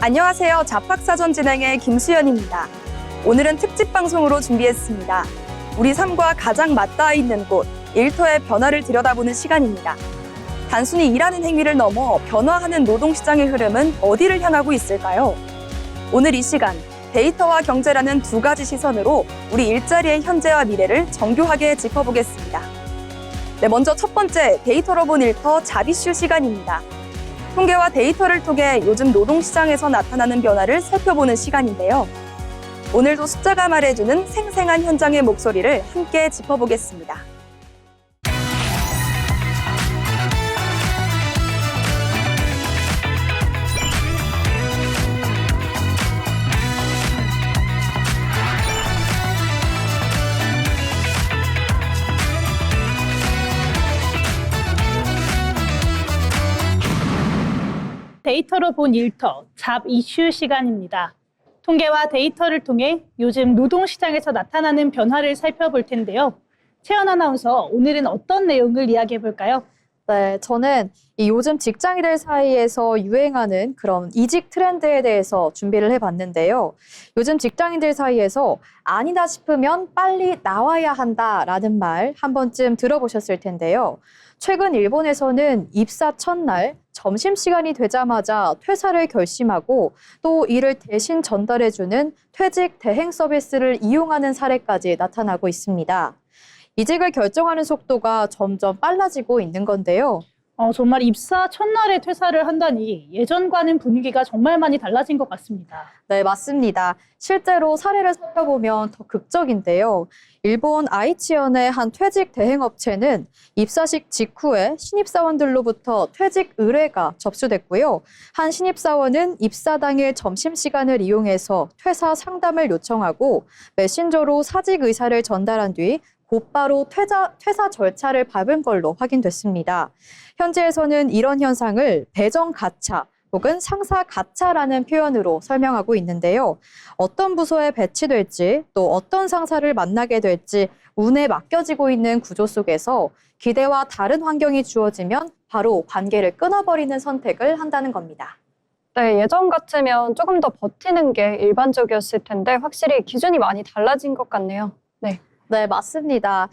안녕하세요. 잡학사전 진행의 김수연입니다. 오늘은 특집 방송으로 준비했습니다. 우리 삶과 가장 맞닿아 있는 곳, 일터의 변화를 들여다보는 시간입니다. 단순히 일하는 행위를 넘어 변화하는 노동시장의 흐름은 어디를 향하고 있을까요? 오늘 이 시간, 데이터와 경제라는 두 가지 시선으로 우리 일자리의 현재와 미래를 정교하게 짚어보겠습니다. 네, 먼저 첫 번째, 데이터로 본 일터 잡이슈 시간입니다. 통계와 데이터를 통해 요즘 노동시장에서 나타나는 변화를 살펴보는 시간인데요. 오늘도 숫자가 말해주는 생생한 현장의 목소리를 함께 짚어보겠습니다. 데이터로 본 일터, 잡 이슈 시간입니다. 통계와 데이터를 통해 요즘 노동시장에서 나타나는 변화를 살펴볼 텐데요. 채연 아나운서, 오늘은 어떤 내용을 이야기해 볼까요? 네, 저는 이 요즘 직장인들 사이에서 유행하는 그런 이직 트렌드에 대해서 준비를 해봤는데요. 요즘 직장인들 사이에서 아니다 싶으면 빨리 나와야 한다라는 말 한 번쯤 들어보셨을 텐데요. 최근 일본에서는 입사 첫날 점심시간이 되자마자 퇴사를 결심하고 또 이를 대신 전달해주는 퇴직 대행 서비스를 이용하는 사례까지 나타나고 있습니다. 이직을 결정하는 속도가 점점 빨라지고 있는 건데요. 정말 입사 첫날에 퇴사를 한다니 예전과는 분위기가 정말 많이 달라진 것 같습니다. 네, 맞습니다. 실제로 사례를 살펴보면 더 극적인데요. 일본 아이치현의 한 퇴직 대행업체는 입사식 직후에 신입사원들로부터 퇴직 의뢰가 접수됐고요. 한 신입사원은 입사 당일 점심시간을 이용해서 퇴사 상담을 요청하고 메신저로 사직 의사를 전달한 뒤 곧바로 퇴사 절차를 밟은 걸로 확인됐습니다. 현지에서는 이런 현상을 배정 가차 혹은 상사 가차라는 표현으로 설명하고 있는데요. 어떤 부서에 배치될지 또 어떤 상사를 만나게 될지 운에 맡겨지고 있는 구조 속에서 기대와 다른 환경이 주어지면 바로 관계를 끊어버리는 선택을 한다는 겁니다. 네, 예전 같으면 조금 더 버티는 게 일반적이었을 텐데 확실히 기준이 많이 달라진 것 같네요. 네, 맞습니다.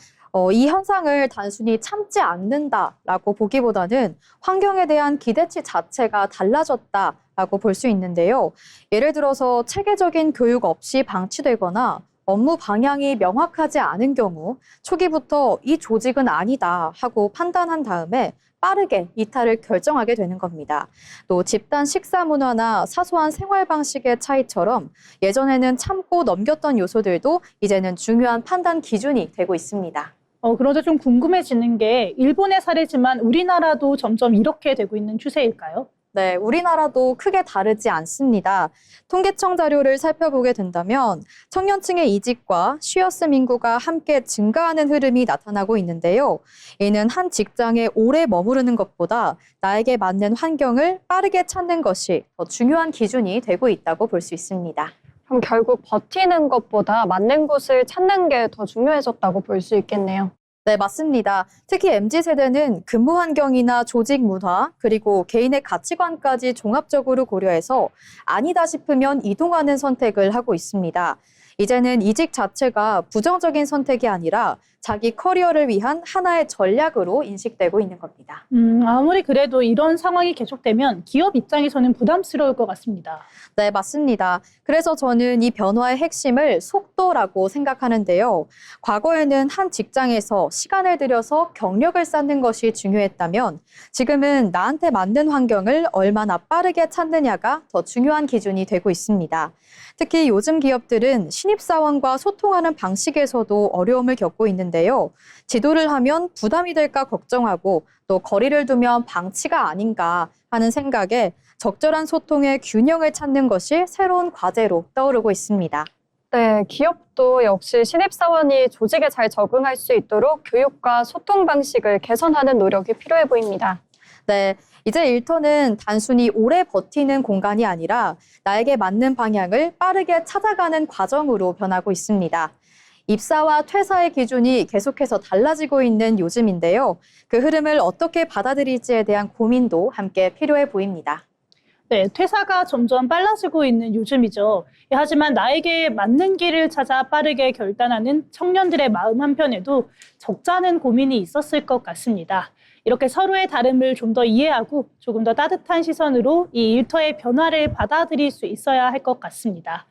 이 현상을 단순히 참지 않는다라고 보기보다는 환경에 대한 기대치 자체가 달라졌다라고 볼 수 있는데요. 예를 들어서 체계적인 교육 없이 방치되거나 업무 방향이 명확하지 않은 경우 초기부터 이 조직은 아니다 하고 판단한 다음에 빠르게 이탈을 결정하게 되는 겁니다. 또 집단 식사 문화나 사소한 생활 방식의 차이처럼 예전에는 참고 넘겼던 요소들도 이제는 중요한 판단 기준이 되고 있습니다. 그런데 좀 궁금해지는 게 일본의 사례지만 우리나라도 점점 이렇게 되고 있는 추세일까요? 네, 우리나라도 크게 다르지 않습니다. 통계청 자료를 살펴보게 된다면 청년층의 이직과 쉬어씀 인구가 함께 증가하는 흐름이 나타나고 있는데요. 이는 한 직장에 오래 머무르는 것보다 나에게 맞는 환경을 빠르게 찾는 것이 더 중요한 기준이 되고 있다고 볼 수 있습니다. 그럼 결국 버티는 것보다 맞는 곳을 찾는 게 더 중요해졌다고 볼 수 있겠네요. 네, 맞습니다. 특히 MZ세대는 근무 환경이나 조직 문화, 그리고 개인의 가치관까지 종합적으로 고려해서 아니다 싶으면 이동하는 선택을 하고 있습니다. 이제는 이직 자체가 부정적인 선택이 아니라 자기 커리어를 위한 하나의 전략으로 인식되고 있는 겁니다. 아무리 그래도 이런 상황이 계속되면 기업 입장에서는 부담스러울 것 같습니다. 네, 맞습니다. 그래서 저는 이 변화의 핵심을 속도라고 생각하는데요. 과거에는 한 직장에서 시간을 들여서 경력을 쌓는 것이 중요했다면 지금은 나한테 맞는 환경을 얼마나 빠르게 찾느냐가 더 중요한 기준이 되고 있습니다. 특히 요즘 기업들은 신입사원과 소통하는 방식에서도 어려움을 겪고 있는데요. 지도를 하면 부담이 될까 걱정하고 또 거리를 두면 방치가 아닌가 하는 생각에 적절한 소통의 균형을 찾는 것이 새로운 과제로 떠오르고 있습니다. 네, 기업도 역시 신입사원이 조직에 잘 적응할 수 있도록 교육과 소통 방식을 개선하는 노력이 필요해 보입니다. 네, 이제 일터는 단순히 오래 버티는 공간이 아니라 나에게 맞는 방향을 빠르게 찾아가는 과정으로 변하고 있습니다. 입사와 퇴사의 기준이 계속해서 달라지고 있는 요즘인데요. 그 흐름을 어떻게 받아들일지에 대한 고민도 함께 필요해 보입니다. 네, 퇴사가 점점 빨라지고 있는 요즘이죠. 하지만 나에게 맞는 길을 찾아 빠르게 결단하는 청년들의 마음 한편에도 적잖은 고민이 있었을 것 같습니다. 이렇게 서로의 다름을 좀 더 이해하고 조금 더 따뜻한 시선으로 이 일터의 변화를 받아들일 수 있어야 할 것 같습니다.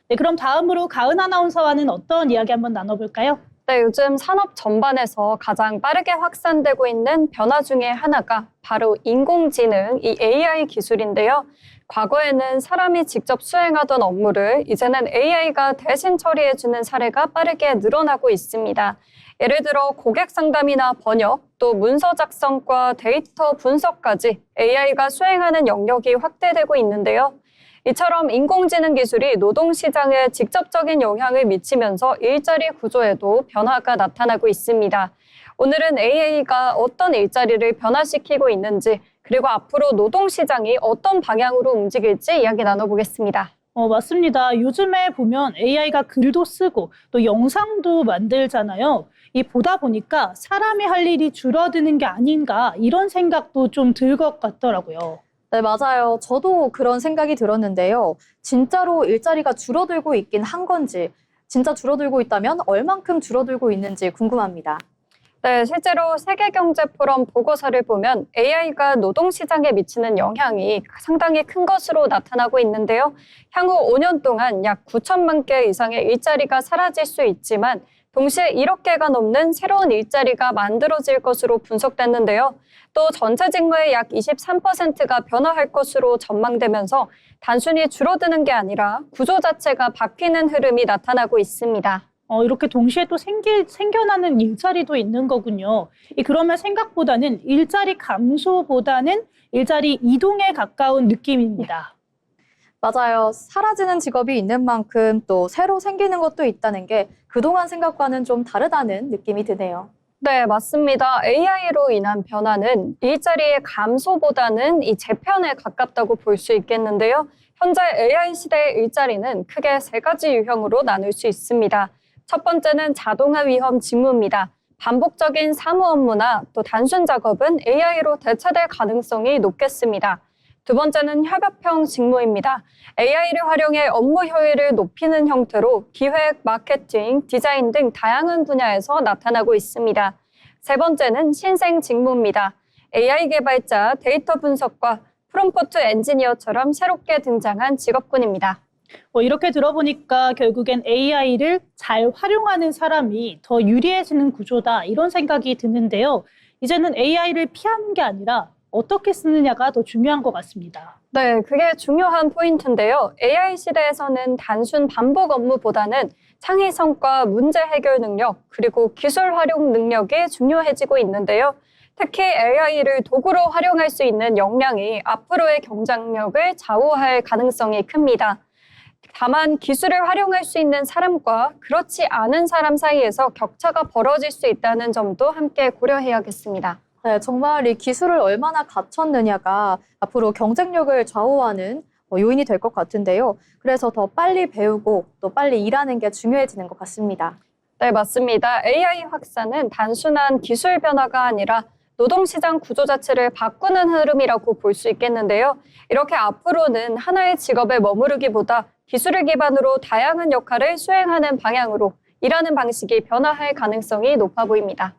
네, 그럼 다음으로 가은 아나운서와는 어떤 이야기 한번 나눠볼까요? 네, 요즘 산업 전반에서 가장 빠르게 확산되고 있는 변화 중에 하나가 바로 인공지능, 이 AI 기술인데요. 과거에는 사람이 직접 수행하던 업무를 이제는 AI가 대신 처리해주는 사례가 빠르게 늘어나고 있습니다. 예를 들어 고객 상담이나 번역, 또 문서 작성과 데이터 분석까지 AI가 수행하는 영역이 확대되고 있는데요. 이처럼 인공지능 기술이 노동시장에 직접적인 영향을 미치면서 일자리 구조에도 변화가 나타나고 있습니다. 오늘은 AI가 어떤 일자리를 변화시키고 있는지, 그리고 앞으로 노동시장이 어떤 방향으로 움직일지 이야기 나눠보겠습니다. 맞습니다. 요즘에 보면 AI가 글도 쓰고 또 영상도 만들잖아요. 이 보다 보니까 사람이 할 일이 줄어드는 게 아닌가 이런 생각도 좀 들 것 같더라고요. 네, 맞아요. 저도 그런 생각이 들었는데요. 진짜로 일자리가 줄어들고 있긴 한 건지, 진짜 줄어들고 있다면 얼만큼 줄어들고 있는지 궁금합니다. 네, 실제로 세계경제포럼 보고서를 보면 AI가 노동시장에 미치는 영향이 상당히 큰 것으로 나타나고 있는데요. 향후 5년 동안 약 9천만 개 이상의 일자리가 사라질 수 있지만 동시에 1억 개가 넘는 새로운 일자리가 만들어질 것으로 분석됐는데요. 또 전체 직무의 약 23%가 변화할 것으로 전망되면서 단순히 줄어드는 게 아니라 구조 자체가 바뀌는 흐름이 나타나고 있습니다. 이렇게 동시에 또 생겨나는 일자리도 있는 거군요. 그러면 생각보다는 일자리 감소보다는 일자리 이동에 가까운 느낌입니다. 맞아요. 사라지는 직업이 있는 만큼 또 새로 생기는 것도 있다는 게 그동안 생각과는 좀 다르다는 느낌이 드네요. 네, 맞습니다. AI로 인한 변화는 일자리의 감소보다는 이 재편에 가깝다고 볼 수 있겠는데요. 현재 AI 시대의 일자리는 크게 세 가지 유형으로 나눌 수 있습니다. 첫 번째는 자동화 위험 직무입니다. 반복적인 사무 업무나 또 단순 작업은 AI로 대체될 가능성이 높겠습니다. 두 번째는 협업형 직무입니다. AI를 활용해 업무 효율을 높이는 형태로 기획, 마케팅, 디자인 등 다양한 분야에서 나타나고 있습니다. 세 번째는 신생 직무입니다. AI 개발자, 데이터 분석과 프롬프트 엔지니어처럼 새롭게 등장한 직업군입니다. 이렇게 들어보니까 결국엔 AI를 잘 활용하는 사람이 더 유리해지는 구조다 이런 생각이 드는데요. 이제는 AI를 피하는 게 아니라 어떻게 쓰느냐가 더 중요한 것 같습니다. 네, 그게 중요한 포인트인데요. AI 시대에서는 단순 반복 업무보다는 창의성과 문제 해결 능력, 그리고 기술 활용 능력이 중요해지고 있는데요. 특히 AI를 도구로 활용할 수 있는 역량이 앞으로의 경쟁력을 좌우할 가능성이 큽니다. 다만 기술을 활용할 수 있는 사람과 그렇지 않은 사람 사이에서 격차가 벌어질 수 있다는 점도 함께 고려해야겠습니다. 네, 정말 이 기술을 얼마나 갖췄느냐가 앞으로 경쟁력을 좌우하는 요인이 될 것 같은데요. 그래서 더 빨리 배우고 또 빨리 일하는 게 중요해지는 것 같습니다. 네, 맞습니다. AI 확산은 단순한 기술 변화가 아니라 노동시장 구조 자체를 바꾸는 흐름이라고 볼 수 있겠는데요. 이렇게 앞으로는 하나의 직업에 머무르기보다 기술을 기반으로 다양한 역할을 수행하는 방향으로 일하는 방식이 변화할 가능성이 높아 보입니다.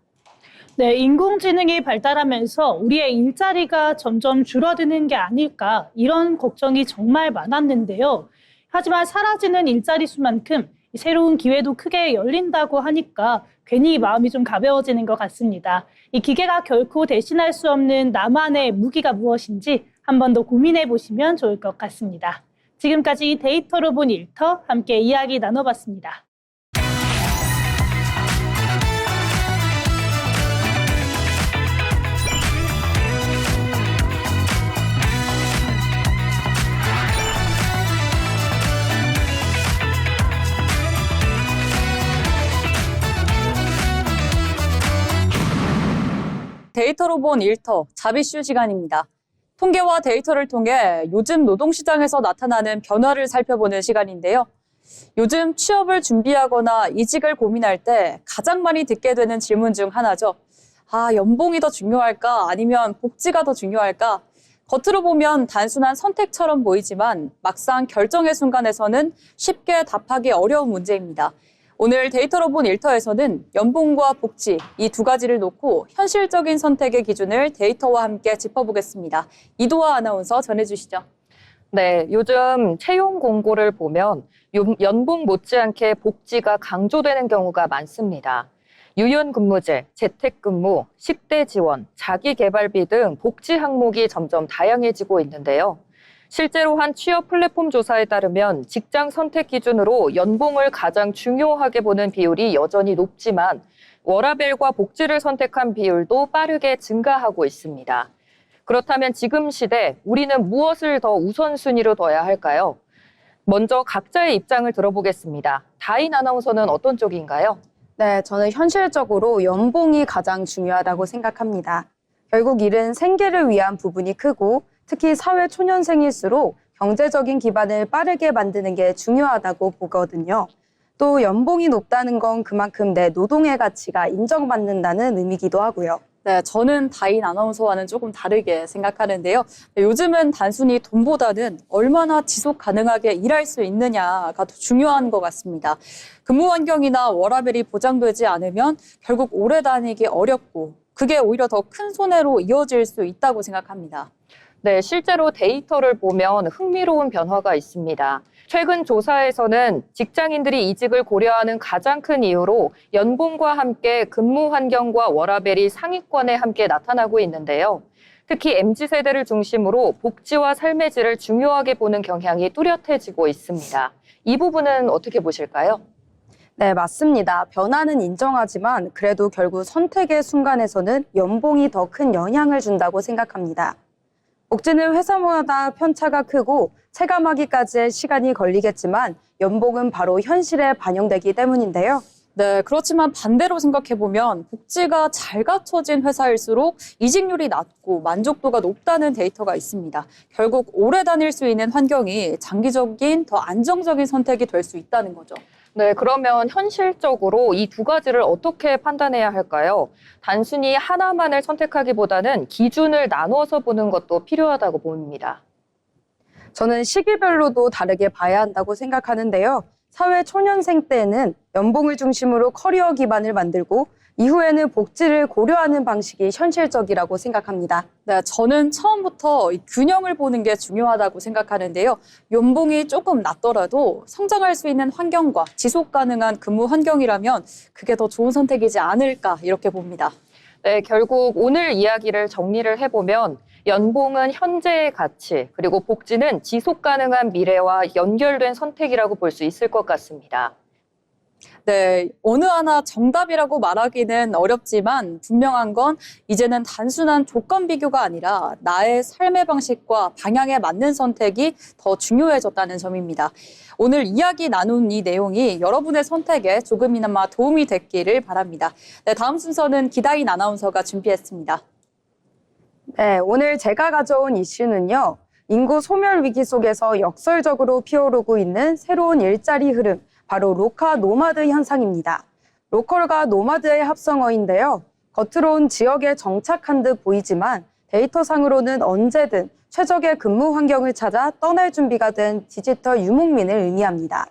네, 인공지능이 발달하면서 우리의 일자리가 점점 줄어드는 게 아닐까 이런 걱정이 정말 많았는데요. 하지만 사라지는 일자리 수만큼 새로운 기회도 크게 열린다고 하니까 괜히 마음이 좀 가벼워지는 것 같습니다. 이 기계가 결코 대신할 수 없는 나만의 무기가 무엇인지 한 번 더 고민해 보시면 좋을 것 같습니다. 지금까지 데이터로 본 일터 함께 이야기 나눠봤습니다. 데이터로 본 일터 잡이슈 시간입니다. 통계와 데이터를 통해 요즘 노동시장에서 나타나는 변화를 살펴보는 시간인데요. 요즘 취업을 준비하거나 이직을 고민할 때 가장 많이 듣게 되는 질문 중 하나죠. 연봉이 더 중요할까? 아니면 복지가 더 중요할까? 겉으로 보면 단순한 선택처럼 보이지만 막상 결정의 순간에서는 쉽게 답하기 어려운 문제입니다. 오늘 데이터로 본 일터에서는 연봉과 복지 이 두 가지를 놓고 현실적인 선택의 기준을 데이터와 함께 짚어보겠습니다. 이도아 아나운서 전해주시죠. 네, 요즘 채용 공고를 보면 연봉 못지않게 복지가 강조되는 경우가 많습니다. 유연근무제, 재택근무, 10대 지원, 자기개발비 등 복지 항목이 점점 다양해지고 있는데요. 실제로 한 취업 플랫폼 조사에 따르면 직장 선택 기준으로 연봉을 가장 중요하게 보는 비율이 여전히 높지만 워라밸과 복지를 선택한 비율도 빠르게 증가하고 있습니다. 그렇다면 지금 시대 우리는 무엇을 더 우선순위로 둬야 할까요? 먼저 각자의 입장을 들어보겠습니다. 다인 아나운서는 어떤 쪽인가요? 네, 저는 현실적으로 연봉이 가장 중요하다고 생각합니다. 결국 일은 생계를 위한 부분이 크고 특히 사회 초년생일수록 경제적인 기반을 빠르게 만드는 게 중요하다고 보거든요. 또 연봉이 높다는 건 그만큼 내 노동의 가치가 인정받는다는 의미이기도 하고요. 네, 저는 다인 아나운서와는 조금 다르게 생각하는데요. 요즘은 단순히 돈보다는 얼마나 지속 가능하게 일할 수 있느냐가 더 중요한 것 같습니다. 근무 환경이나 워라밸이 보장되지 않으면 결국 오래 다니기 어렵고 그게 오히려 더 큰 손해로 이어질 수 있다고 생각합니다. 네, 실제로 데이터를 보면 흥미로운 변화가 있습니다. 최근 조사에서는 직장인들이 이직을 고려하는 가장 큰 이유로 연봉과 함께 근무 환경과 워라밸이 상위권에 함께 나타나고 있는데요. 특히 MZ세대를 중심으로 복지와 삶의 질을 중요하게 보는 경향이 뚜렷해지고 있습니다. 이 부분은 어떻게 보실까요? 네, 맞습니다. 변화는 인정하지만 그래도 결국 선택의 순간에서는 연봉이 더 큰 영향을 준다고 생각합니다. 복지는 회사마다 편차가 크고 체감하기까지의 시간이 걸리겠지만 연봉은 바로 현실에 반영되기 때문인데요. 네, 그렇지만 반대로 생각해보면 복지가 잘 갖춰진 회사일수록 이직률이 낮고 만족도가 높다는 데이터가 있습니다. 결국 오래 다닐 수 있는 환경이 장기적인 더 안정적인 선택이 될 수 있다는 거죠. 네, 그러면 현실적으로 이 두 가지를 어떻게 판단해야 할까요? 단순히 하나만을 선택하기보다는 기준을 나눠서 보는 것도 필요하다고 봅니다. 저는 시기별로도 다르게 봐야 한다고 생각하는데요. 사회 초년생 때는 연봉을 중심으로 커리어 기반을 만들고 이후에는 복지를 고려하는 방식이 현실적이라고 생각합니다. 네, 저는 처음부터 이 균형을 보는 게 중요하다고 생각하는데요. 연봉이 조금 낮더라도 성장할 수 있는 환경과 지속 가능한 근무 환경이라면 그게 더 좋은 선택이지 않을까 이렇게 봅니다. 네, 결국 오늘 이야기를 정리를 해보면 연봉은 현재의 가치, 그리고 복지는 지속 가능한 미래와 연결된 선택이라고 볼 수 있을 것 같습니다. 네, 어느 하나 정답이라고 말하기는 어렵지만 분명한 건 이제는 단순한 조건 비교가 아니라 나의 삶의 방식과 방향에 맞는 선택이 더 중요해졌다는 점입니다. 오늘 이야기 나눈 이 내용이 여러분의 선택에 조금이나마 도움이 됐기를 바랍니다. 네, 다음 순서는 기다인 아나운서가 준비했습니다. 네, 오늘 제가 가져온 이슈는요. 인구 소멸 위기 속에서 역설적으로 피어오르고 있는 새로운 일자리 흐름, 바로 로카 노마드 현상입니다. 로컬과 노마드의 합성어인데요. 겉으론 지역에 정착한 듯 보이지만 데이터상으로는 언제든 최적의 근무 환경을 찾아 떠날 준비가 된 디지털 유목민을 의미합니다.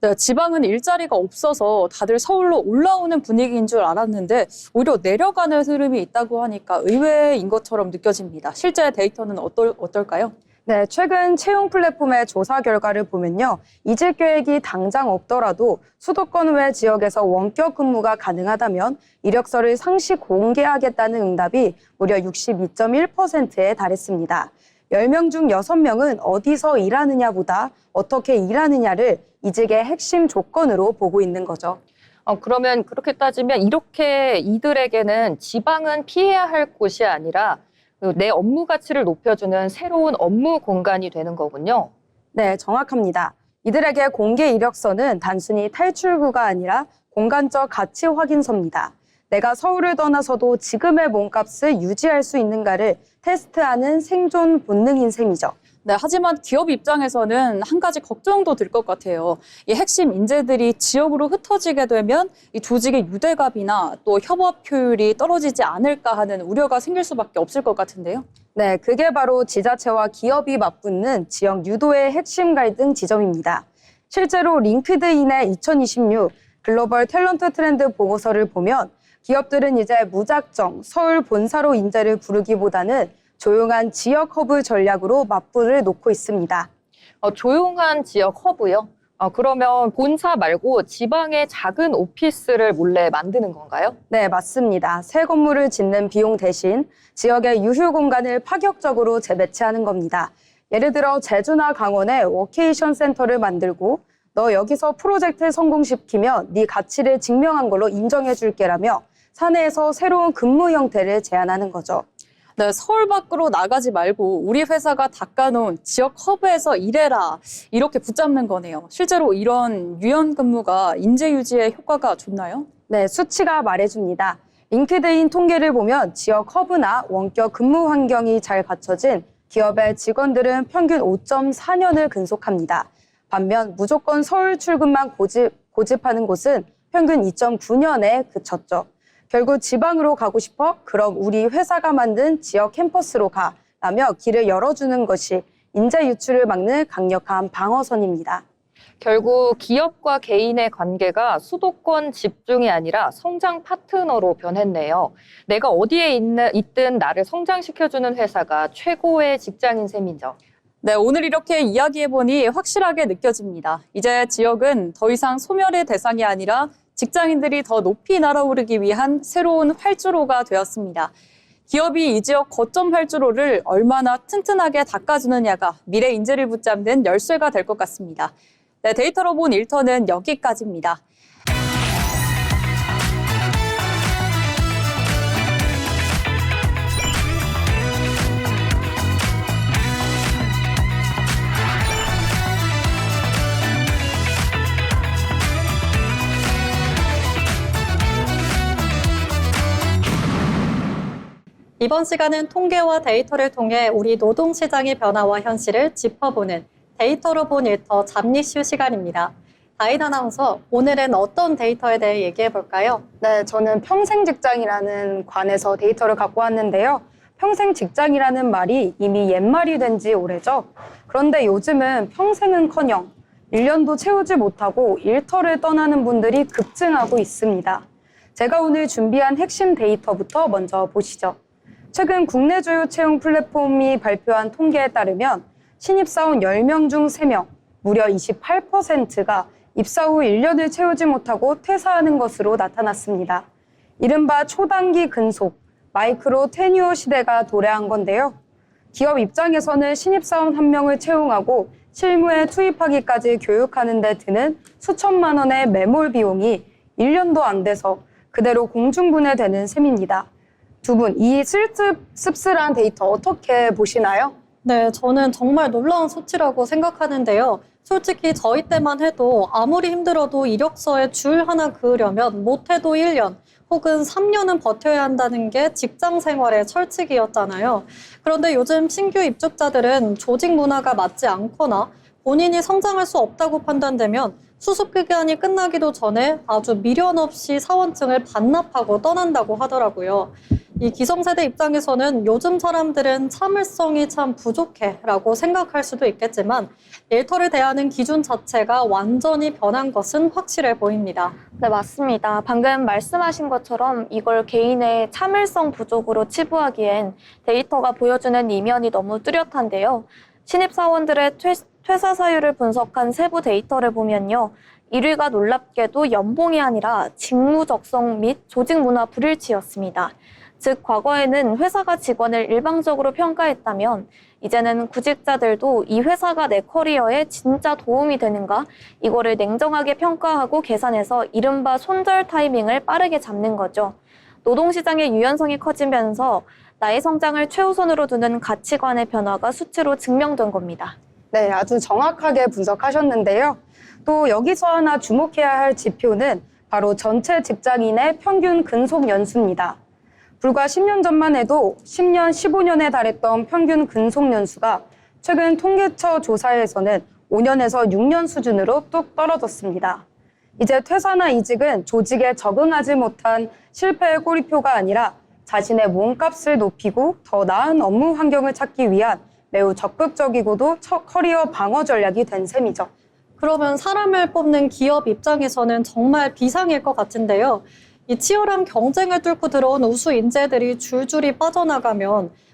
네, 지방은 일자리가 없어서 다들 서울로 올라오는 분위기인 줄 알았는데 오히려 내려가는 흐름이 있다고 하니까 의외인 것처럼 느껴집니다. 실제 데이터는 어떨까요? 네, 최근 채용 플랫폼의 조사 결과를 보면요. 이직 계획이 당장 없더라도 수도권 외 지역에서 원격 근무가 가능하다면 이력서를 상시 공개하겠다는 응답이 무려 62.1%에 달했습니다. 10명 중 6명은 어디서 일하느냐보다 어떻게 일하느냐를 이직의 핵심 조건으로 보고 있는 거죠. 그러면 그렇게 따지면 이렇게 이들에게는 지방은 피해야 할 곳이 아니라 내 업무 가치를 높여주는 새로운 업무 공간이 되는 거군요. 네, 정확합니다. 이들에게 공개 이력서는 단순히 탈출구가 아니라 공간적 가치 확인서입니다. 내가 서울을 떠나서도 지금의 몸값을 유지할 수 있는가를 테스트하는 생존 본능인 셈이죠. 네, 하지만 기업 입장에서는 한 가지 걱정도 들 것 같아요. 이 핵심 인재들이 지역으로 흩어지게 되면 이 조직의 유대감이나 또 협업 효율이 떨어지지 않을까 하는 우려가 생길 수밖에 없을 것 같은데요. 네, 그게 바로 지자체와 기업이 맞붙는 지역 유도의 핵심 갈등 지점입니다. 실제로 링크드인의 2026 글로벌 탤런트 트렌드 보고서를 보면 기업들은 이제 무작정 서울 본사로 인재를 부르기보다는 조용한 지역 허브 전략으로 맞불을 놓고 있습니다. 조용한 지역 허브요? 그러면 본사 말고 지방의 작은 오피스를 몰래 만드는 건가요? 네, 맞습니다. 새 건물을 짓는 비용 대신 지역의 유휴 공간을 파격적으로 재배치하는 겁니다. 예를 들어 제주나 강원에 워케이션 센터를 만들고 너 여기서 프로젝트 성공시키면 네 가치를 증명한 걸로 인정해 줄게라며 사내에서 새로운 근무 형태를 제안하는 거죠. 네, 서울 밖으로 나가지 말고 우리 회사가 닦아놓은 지역 허브에서 일해라 이렇게 붙잡는 거네요. 실제로 이런 유연 근무가 인재 유지에 효과가 좋나요? 네, 수치가 말해줍니다. 링크드인 통계를 보면 지역 허브나 원격 근무 환경이 잘 갖춰진 기업의 직원들은 평균 5.4년을 근속합니다. 반면 무조건 서울 출근만 고집하는 곳은 평균 2.9년에 그쳤죠. 결국 지방으로 가고 싶어? 그럼 우리 회사가 만든 지역 캠퍼스로 가. 라며 길을 열어주는 것이 인재 유출을 막는 강력한 방어선입니다. 결국 기업과 개인의 관계가 수도권 집중이 아니라 성장 파트너로 변했네요. 내가 어디에 있든 나를 성장시켜주는 회사가 최고의 직장인 셈이죠. 네, 오늘 이렇게 이야기해보니 확실하게 느껴집니다. 이제 지역은 더 이상 소멸의 대상이 아니라 직장인들이 더 높이 날아오르기 위한 새로운 활주로가 되었습니다. 기업이 이 지역 거점 활주로를 얼마나 튼튼하게 닦아주느냐가 미래 인재를 붙잡는 열쇠가 될 것 같습니다. 네, 데이터로 본 일터는 여기까지입니다. 이번 시간은 통계와 데이터를 통해 우리 노동시장의 변화와 현실을 짚어보는 데이터로 본 일터 잡니슈 시간입니다. 다인 아나운서, 오늘은 어떤 데이터에 대해 얘기해 볼까요? 네, 저는 평생 직장이라는 관에서 데이터를 갖고 왔는데요. 평생 직장이라는 말이 이미 옛말이 된 지 오래죠. 그런데 요즘은 평생은커녕 1년도 채우지 못하고 일터를 떠나는 분들이 급증하고 있습니다. 제가 오늘 준비한 핵심 데이터부터 먼저 보시죠. 최근 국내 주요 채용 플랫폼이 발표한 통계에 따르면 신입사원 10명 중 3명, 무려 28%가 입사 후 1년을 채우지 못하고 퇴사하는 것으로 나타났습니다. 이른바 초단기 근속, 마이크로 테뉴어 시대가 도래한 건데요. 기업 입장에서는 신입사원 1명을 채용하고 실무에 투입하기까지 교육하는 데 드는 수천만 원의 매몰 비용이 1년도 안 돼서 그대로 공중분해되는 셈입니다. 두 분, 이 씁쓸한 데이터 어떻게 보시나요? 네, 저는 정말 놀라운 수치라고 생각하는데요. 솔직히 저희 때만 해도 아무리 힘들어도 이력서에 줄 하나 그으려면 못해도 1년 혹은 3년은 버텨야 한다는 게 직장 생활의 철칙이었잖아요. 그런데 요즘 신규 입직자들은 조직 문화가 맞지 않거나 본인이 성장할 수 없다고 판단되면 수습 기간이 끝나기도 전에 아주 미련 없이 사원증을 반납하고 떠난다고 하더라고요. 이 기성세대 입장에서는 요즘 사람들은 참을성이 참 부족해 라고 생각할 수도 있겠지만 일터를 대하는 기준 자체가 완전히 변한 것은 확실해 보입니다. 네, 맞습니다. 방금 말씀하신 것처럼 이걸 개인의 참을성 부족으로 치부하기엔 데이터가 보여주는 이면이 너무 뚜렷한데요. 신입사원들의 퇴사 사유를 분석한 세부 데이터를 보면요. 1위가 놀랍게도 연봉이 아니라 직무 적성 및 조직 문화 불일치였습니다. 즉, 과거에는 회사가 직원을 일방적으로 평가했다면 이제는 구직자들도 이 회사가 내 커리어에 진짜 도움이 되는가? 이거를 냉정하게 평가하고 계산해서 이른바 손절 타이밍을 빠르게 잡는 거죠. 노동시장의 유연성이 커지면서 나의 성장을 최우선으로 두는 가치관의 변화가 수치로 증명된 겁니다. 네, 아주 정확하게 분석하셨는데요. 또 여기서 하나 주목해야 할 지표는 바로 전체 직장인의 평균 근속 연수입니다. 불과 10년 전만 해도 10년, 15년에 달했던 평균 근속 연수가 최근 통계처 조사에서는 5년에서 6년 수준으로 뚝 떨어졌습니다. 이제 퇴사나 이직은 조직에 적응하지 못한 실패의 꼬리표가 아니라 자신의 몸값을 높이고 더 나은 업무 환경을 찾기 위한 매우 적극적이고도 커리어 방어 전략이 된 셈이죠. 그러면 사람을 뽑는 기업 입장에서는 정말 비상일 것 같은데요. 이 치열한 경쟁을 뚫고 들어온 우수 인재들이 줄줄이 빠져나가면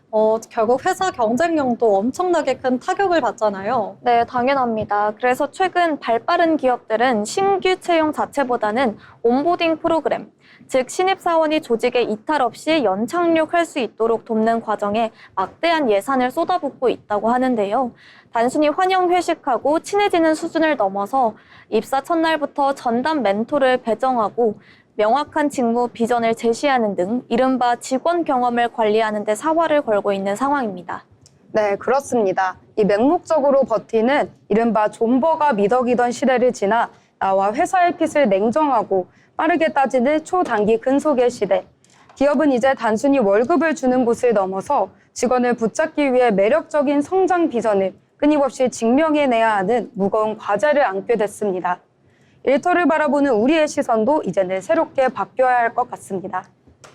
결국 회사 경쟁력도 엄청나게 큰 타격을 받잖아요. 네, 당연합니다. 그래서 최근 발빠른 기업들은 신규 채용 자체보다는 온보딩 프로그램, 즉 신입사원이 조직에 이탈 없이 연착륙할 수 있도록 돕는 과정에 막대한 예산을 쏟아붓고 있다고 하는데요. 단순히 환영 회식하고 친해지는 수준을 넘어서 입사 첫날부터 전담 멘토를 배정하고 명확한 직무 비전을 제시하는 등 이른바 직원 경험을 관리하는 데 사활을 걸고 있는 상황입니다. 네, 그렇습니다. 이 맹목적으로 버티는 이른바 존버가 미덕이던 시대를 지나 나와 회사의 핏을 냉정하고 빠르게 따지는 초단기 근속의 시대. 기업은 이제 단순히 월급을 주는 곳을 넘어서 직원을 붙잡기 위해 매력적인 성장 비전을 끊임없이 증명해내야 하는 무거운 과제를 안게 됐습니다. 일터를 바라보는 우리의 시선도 이제는 새롭게 바뀌어야 할 것 같습니다.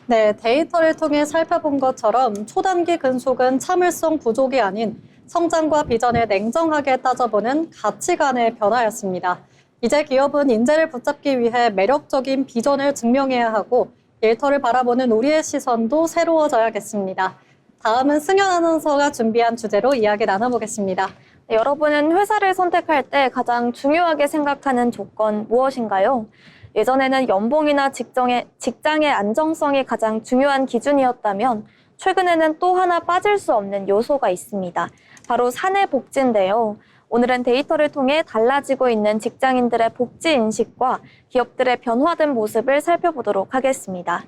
네, 데이터를 통해 살펴본 것처럼 초단기 근속은 참을성 부족이 아닌 성장과 비전을 냉정하게 따져보는 가치관의 변화였습니다. 이제 기업은 인재를 붙잡기 위해 매력적인 비전을 증명해야 하고 일터를 바라보는 우리의 시선도 새로워져야겠습니다. 다음은 승현 아나운서가 준비한 주제로 이야기 나눠보겠습니다. 네, 여러분은 회사를 선택할 때 가장 중요하게 생각하는 조건 무엇인가요? 예전에는 연봉이나 직장의 안정성이 가장 중요한 기준이었다면 최근에는 또 하나 빠질 수 없는 요소가 있습니다. 바로 사내 복지인데요. 오늘은 데이터를 통해 달라지고 있는 직장인들의 복지 인식과 기업들의 변화된 모습을 살펴보도록 하겠습니다.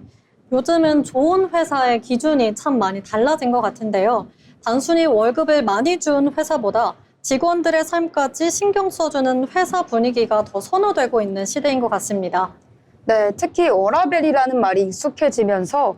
요즘은 좋은 회사의 기준이 참 많이 달라진 것 같은데요. 단순히 월급을 많이 준 회사보다 직원들의 삶까지 신경 써주는 회사 분위기가 더 선호되고 있는 시대인 것 같습니다. 네, 특히 워라밸이라는 말이 익숙해지면서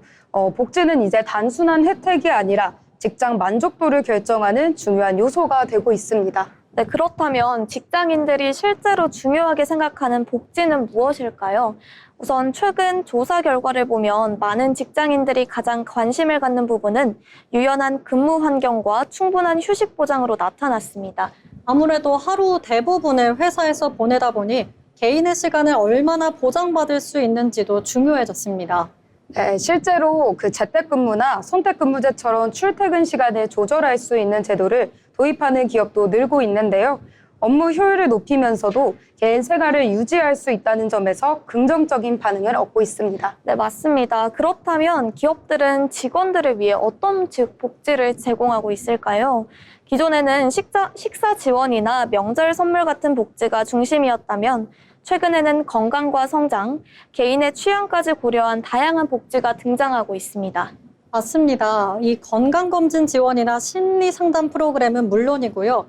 복지는 이제 단순한 혜택이 아니라 직장 만족도를 결정하는 중요한 요소가 되고 있습니다. 네, 그렇다면 직장인들이 실제로 중요하게 생각하는 복지는 무엇일까요? 우선 최근 조사 결과를 보면 많은 직장인들이 가장 관심을 갖는 부분은 유연한 근무 환경과 충분한 휴식 보장으로 나타났습니다. 아무래도 하루 대부분을 회사에서 보내다 보니 개인의 시간을 얼마나 보장받을 수 있는지도 중요해졌습니다. 네, 실제로 그 재택근무나 선택근무제처럼 출퇴근 시간을 조절할 수 있는 제도를 도입하는 기업도 늘고 있는데요. 업무 효율을 높이면서도 개인 생활을 유지할 수 있다는 점에서 긍정적인 반응을 얻고 있습니다. 네, 맞습니다. 그렇다면 기업들은 직원들을 위해 어떤 복지를 제공하고 있을까요? 기존에는 식사 지원이나 명절 선물 같은 복지가 중심이었다면 최근에는 건강과 성장, 개인의 취향까지 고려한 다양한 복지가 등장하고 있습니다. 맞습니다. 이 건강검진 지원이나 심리상담 프로그램은 물론이고요.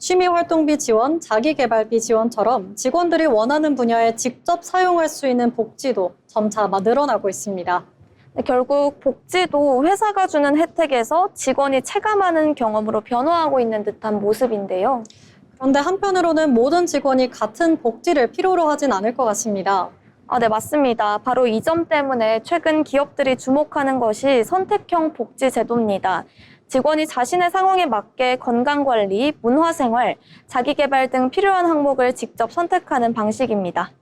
취미활동비 지원, 자기개발비 지원처럼 직원들이 원하는 분야에 직접 사용할 수 있는 복지도 점차 늘어나고 있습니다. 네, 결국 복지도 회사가 주는 혜택에서 직원이 체감하는 경험으로 변화하고 있는 듯한 모습인데요. 그런데 한편으로는 모든 직원이 같은 복지를 필요로 하진 않을 것 같습니다. 네, 맞습니다. 바로 이 점 때문에 최근 기업들이 주목하는 것이 선택형 복지 제도입니다. 직원이 자신의 상황에 맞게 건강관리, 문화생활, 자기개발 등 필요한 항목을 직접 선택하는 방식입니다.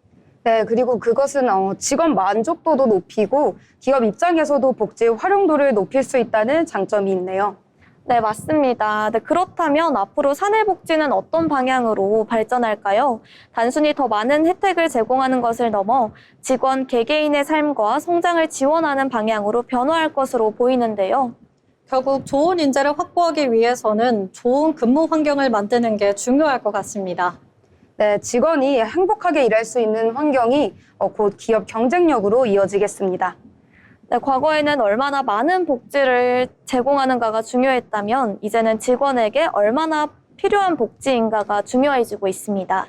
네, 그리고 그것은 직원 만족도도 높이고 기업 입장에서도 복지 활용도를 높일 수 있다는 장점이 있네요. 네, 맞습니다. 네, 그렇다면 앞으로 사내복지는 어떤 방향으로 발전할까요? 단순히 더 많은 혜택을 제공하는 것을 넘어 직원 개개인의 삶과 성장을 지원하는 방향으로 변화할 것으로 보이는데요. 결국 좋은 인재를 확보하기 위해서는 좋은 근무 환경을 만드는 게 중요할 것 같습니다. 네, 직원이 행복하게 일할 수 있는 환경이 곧 기업 경쟁력으로 이어지겠습니다. 네, 과거에는 얼마나 많은 복지를 제공하는가가 중요했다면 이제는 직원에게 얼마나 필요한 복지인가가 중요해지고 있습니다.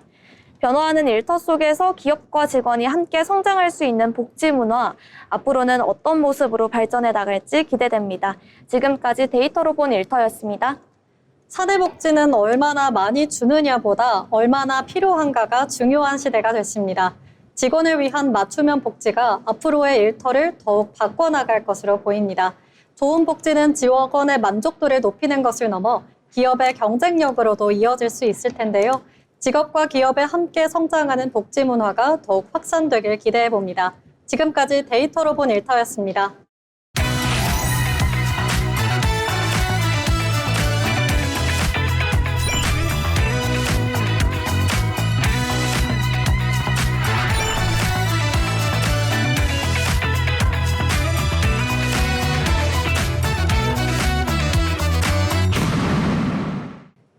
변화하는 일터 속에서 기업과 직원이 함께 성장할 수 있는 복지 문화, 앞으로는 어떤 모습으로 발전해 나갈지 기대됩니다. 지금까지 데이터로 본 일터였습니다. 사대복지는 얼마나 많이 주느냐보다 얼마나 필요한가가 중요한 시대가 됐습니다. 직원을 위한 맞춤형 복지가 앞으로의 일터를 더욱 바꿔나갈 것으로 보입니다. 좋은 복지는 직원의 만족도를 높이는 것을 넘어 기업의 경쟁력으로도 이어질 수 있을 텐데요. 직업과 기업에 함께 성장하는 복지 문화가 더욱 확산되길 기대해 봅니다. 지금까지 데이터로 본 일터였습니다.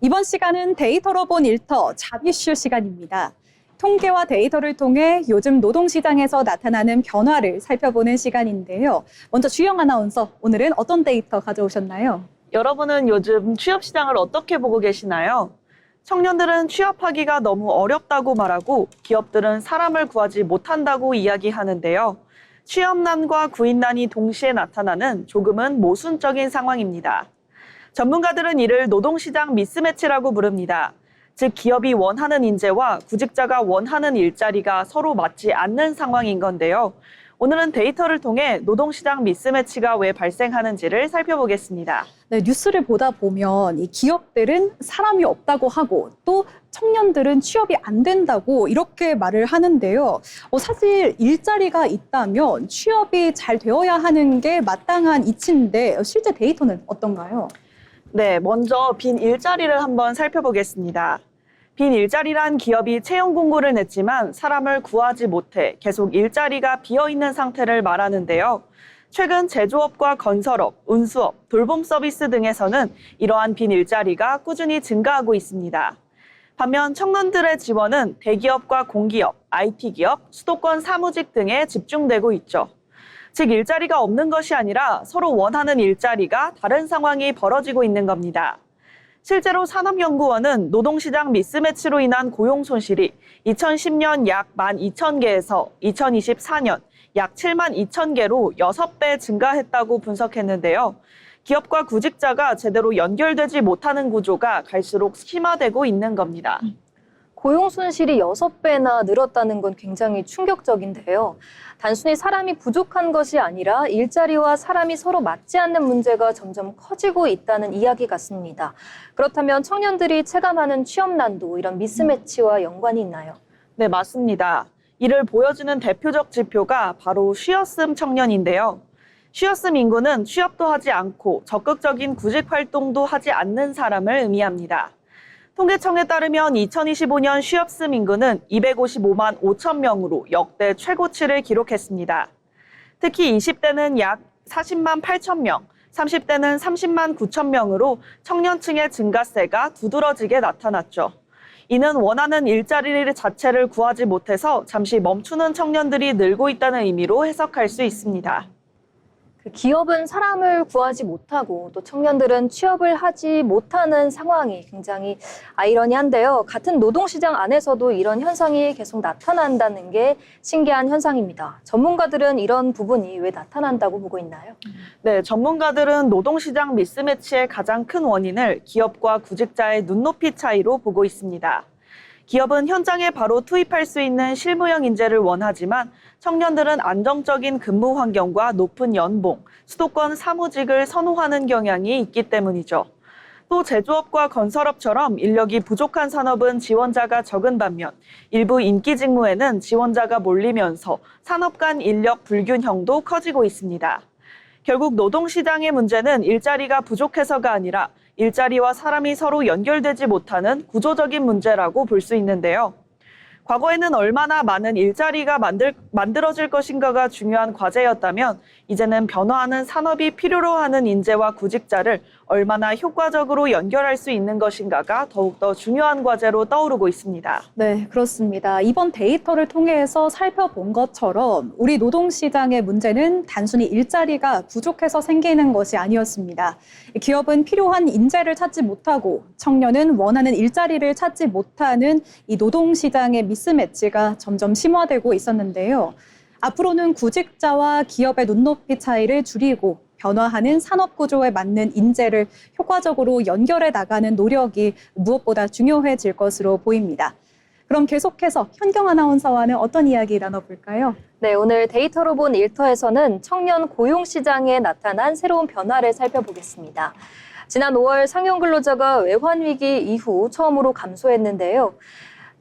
이번 시간은 데이터로 본 일터 잡이슈 시간입니다. 통계와 데이터를 통해 요즘 노동시장에서 나타나는 변화를 살펴보는 시간인데요. 먼저 주영 아나운서, 오늘은 어떤 데이터 가져오셨나요? 여러분은 요즘 취업 시장을 어떻게 보고 계시나요? 청년들은 취업하기가 너무 어렵다고 말하고 기업들은 사람을 구하지 못한다고 이야기하는데요. 취업난과 구인난이 동시에 나타나는 조금은 모순적인 상황입니다. 전문가들은 이를 노동시장 미스매치라고 부릅니다. 즉 기업이 원하는 인재와 구직자가 원하는 일자리가 서로 맞지 않는 상황인 건데요. 오늘은 데이터를 통해 노동시장 미스매치가 왜 발생하는지를 살펴보겠습니다. 네, 뉴스를 보다 보면 이 기업들은 사람이 없다고 하고 또 청년들은 취업이 안 된다고 이렇게 말을 하는데요. 사실 일자리가 있다면 취업이 잘 되어야 하는 게 마땅한 이치인데 실제 데이터는 어떤가요? 네, 먼저 빈 일자리를 한번 살펴보겠습니다. 빈 일자리란 기업이 채용 공고를 냈지만 사람을 구하지 못해 계속 일자리가 비어있는 상태를 말하는데요. 최근 제조업과 건설업, 운수업, 돌봄 서비스 등에서는 이러한 빈 일자리가 꾸준히 증가하고 있습니다. 반면 청년들의 지원은 대기업과 공기업, IT기업, 수도권 사무직 등에 집중되고 있죠. 즉 일자리가 없는 것이 아니라 서로 원하는 일자리가 다른 상황이 벌어지고 있는 겁니다. 실제로 산업연구원은 노동시장 미스매치로 인한 고용 손실이 2010년 약 12,000개에서 2024년 약 72,000개로 6배 증가했다고 분석했는데요. 기업과 구직자가 제대로 연결되지 못하는 구조가 갈수록 심화되고 있는 겁니다. 고용 손실이 6배나 늘었다는 건 굉장히 충격적인데요. 단순히 사람이 부족한 것이 아니라 일자리와 사람이 서로 맞지 않는 문제가 점점 커지고 있다는 이야기 같습니다. 그렇다면 청년들이 체감하는 취업난도 이런 미스매치와 연관이 있나요? 네, 맞습니다. 이를 보여주는 대표적 지표가 바로 쉬었음 청년인데요. 쉬었음 인구는 취업도 하지 않고 적극적인 구직 활동도 하지 않는 사람을 의미합니다. 통계청에 따르면 2025년 쉬었음 인구는 255만 5천 명으로 역대 최고치를 기록했습니다. 특히 20대는 약 40만 8천 명, 30대는 30만 9천 명으로 청년층의 증가세가 두드러지게 나타났죠. 이는 원하는 일자리 자체를 구하지 못해서 잠시 멈추는 청년들이 늘고 있다는 의미로 해석할 수 있습니다. 기업은 사람을 구하지 못하고 또 청년들은 취업을 하지 못하는 상황이 굉장히 아이러니한데요. 같은 노동시장 안에서도 이런 현상이 계속 나타난다는 게 신기한 현상입니다. 전문가들은 이런 부분이 왜 나타난다고 보고 있나요? 네, 전문가들은 노동시장 미스매치의 가장 큰 원인을 기업과 구직자의 눈높이 차이로 보고 있습니다. 기업은 현장에 바로 투입할 수 있는 실무형 인재를 원하지만 청년들은 안정적인 근무 환경과 높은 연봉, 수도권 사무직을 선호하는 경향이 있기 때문이죠. 또 제조업과 건설업처럼 인력이 부족한 산업은 지원자가 적은 반면 일부 인기 직무에는 지원자가 몰리면서 산업 간 인력 불균형도 커지고 있습니다. 결국 노동시장의 문제는 일자리가 부족해서가 아니라 일자리와 사람이 서로 연결되지 못하는 구조적인 문제라고 볼 수 있는데요. 과거에는 얼마나 많은 일자리가 만들어질 것인가가 중요한 과제였다면 이제는 변화하는 산업이 필요로 하는 인재와 구직자를 얼마나 효과적으로 연결할 수 있는 것인가가 더욱더 중요한 과제로 떠오르고 있습니다. 네, 그렇습니다. 이번 데이터를 통해서 살펴본 것처럼 우리 노동시장의 문제는 단순히 일자리가 부족해서 생기는 것이 아니었습니다. 기업은 필요한 인재를 찾지 못하고 청년은 원하는 일자리를 찾지 못하는 이 노동시장의 미스매치가 점점 심화되고 있었는데요. 앞으로는 구직자와 기업의 눈높이 차이를 줄이고 변화하는 산업 구조에 맞는 인재를 효과적으로 연결해 나가는 노력이 무엇보다 중요해질 것으로 보입니다. 그럼 계속해서 현경 아나운서와는 어떤 이야기 나눠볼까요? 네, 오늘 데이터로 본 일터에서는 청년 고용 시장에 나타난 새로운 변화를 살펴보겠습니다. 지난 5월 상용 근로자가 외환 위기 이후 처음으로 감소했는데요.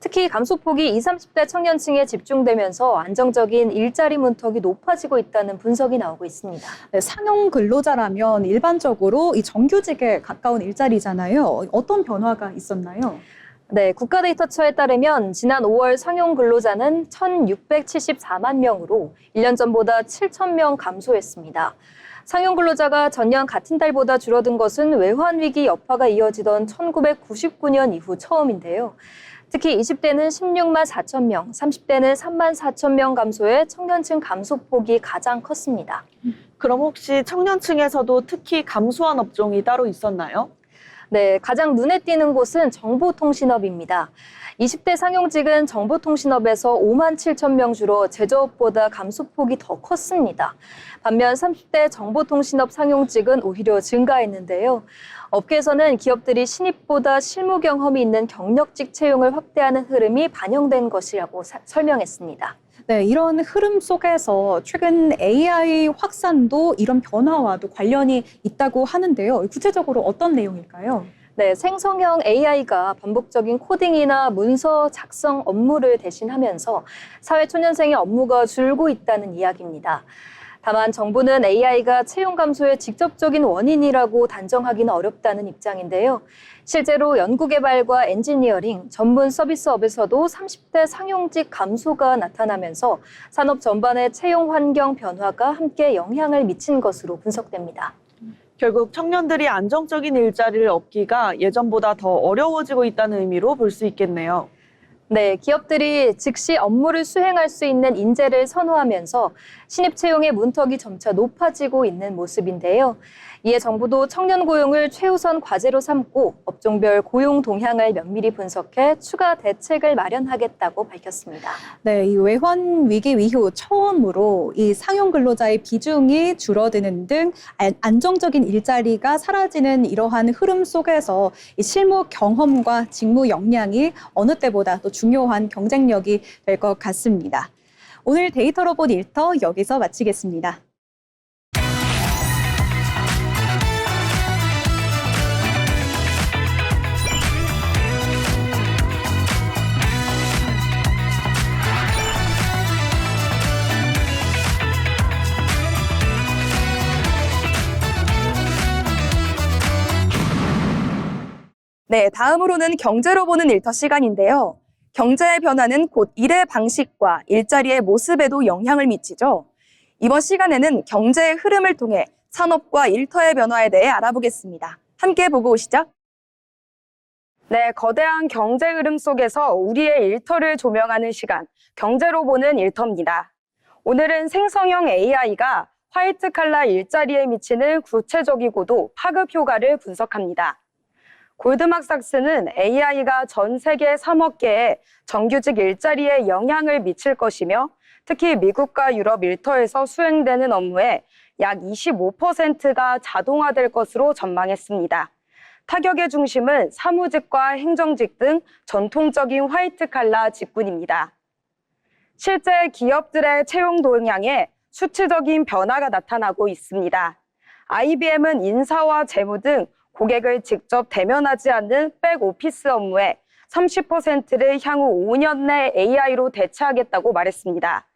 특히 감소폭이 20, 30대 청년층에 집중되면서 안정적인 일자리 문턱이 높아지고 있다는 분석이 나오고 있습니다. 네, 상용 근로자라면 일반적으로 이 정규직에 가까운 일자리잖아요. 어떤 변화가 있었나요? 네, 국가데이터처에 따르면 지난 5월 상용 근로자는 1,674만 명으로 1년 전보다 7,000명 감소했습니다. 상용 근로자가 전년 같은 달보다 줄어든 것은 외환위기 여파가 이어지던 1999년 이후 처음인데요. 특히 20대는 16만 4천 명, 30대는 3만 4천 명 감소해 청년층 감소폭이 가장 컸습니다. 그럼 혹시 청년층에서도 특히 감소한 업종이 따로 있었나요? 네, 가장 눈에 띄는 곳은 정보통신업입니다. 20대 상용직은 정보통신업에서 5만 7천 명 줄어 제조업보다 감소폭이 더 컸습니다. 반면 30대 정보통신업 상용직은 오히려 증가했는데요. 업계에서는 기업들이 신입보다 실무 경험이 있는 경력직 채용을 확대하는 흐름이 반영된 것이라고 설명했습니다. 네, 이런 흐름 속에서 최근 AI 확산도 이런 변화와도 관련이 있다고 하는데요. 구체적으로 어떤 내용일까요? 네, 생성형 AI가 반복적인 코딩이나 문서 작성 업무를 대신하면서 사회초년생의 업무가 줄고 있다는 이야기입니다. 다만 정부는 AI가 채용 감소의 직접적인 원인이라고 단정하기는 어렵다는 입장인데요. 실제로 연구개발과 엔지니어링, 전문 서비스업에서도 30대 상용직 감소가 나타나면서 산업 전반의 채용 환경 변화가 함께 영향을 미친 것으로 분석됩니다. 결국 청년들이 안정적인 일자리를 얻기가 예전보다 더 어려워지고 있다는 의미로 볼 수 있겠네요. 네, 기업들이 즉시 업무를 수행할 수 있는 인재를 선호하면서 신입 채용의 문턱이 점차 높아지고 있는 모습인데요. 이에 정부도 청년 고용을 최우선 과제로 삼고 업종별 고용 동향을 면밀히 분석해 추가 대책을 마련하겠다고 밝혔습니다. 네, 이 외환 위기 이후 처음으로 이 상용 근로자의 비중이 줄어드는 등 안정적인 일자리가 사라지는 이러한 흐름 속에서 이 실무 경험과 직무 역량이 어느 때보다 또 중요한 경쟁력이 될 것 같습니다. 오늘 데이터로 본 일터 여기서 마치겠습니다. 네, 다음으로는 경제로 보는 일터 시간인데요. 경제의 변화는 곧 일의 방식과 일자리의 모습에도 영향을 미치죠. 이번 시간에는 경제의 흐름을 통해 산업과 일터의 변화에 대해 알아보겠습니다. 함께 보고 오시죠. 네, 거대한 경제 흐름 속에서 우리의 일터를 조명하는 시간, 경제로 보는 일터입니다. 오늘은 생성형 AI가 화이트 칼라 일자리에 미치는 구체적이고도 파급 효과를 분석합니다. 골드만삭스는 AI가 전 세계 3억 개의 정규직 일자리에 영향을 미칠 것이며 특히 미국과 유럽 일터에서 수행되는 업무의 약 25%가 자동화될 것으로 전망했습니다. 타격의 중심은 사무직과 행정직 등 전통적인 화이트 칼라 직군입니다. 실제 기업들의 채용 동향에 수치적인 변화가 나타나고 있습니다. IBM은 인사와 재무 등 고객을 직접 대면하지 않는 백오피스 업무의 30%를 향후 5년 내 AI로 대체하겠다고 말했습니다.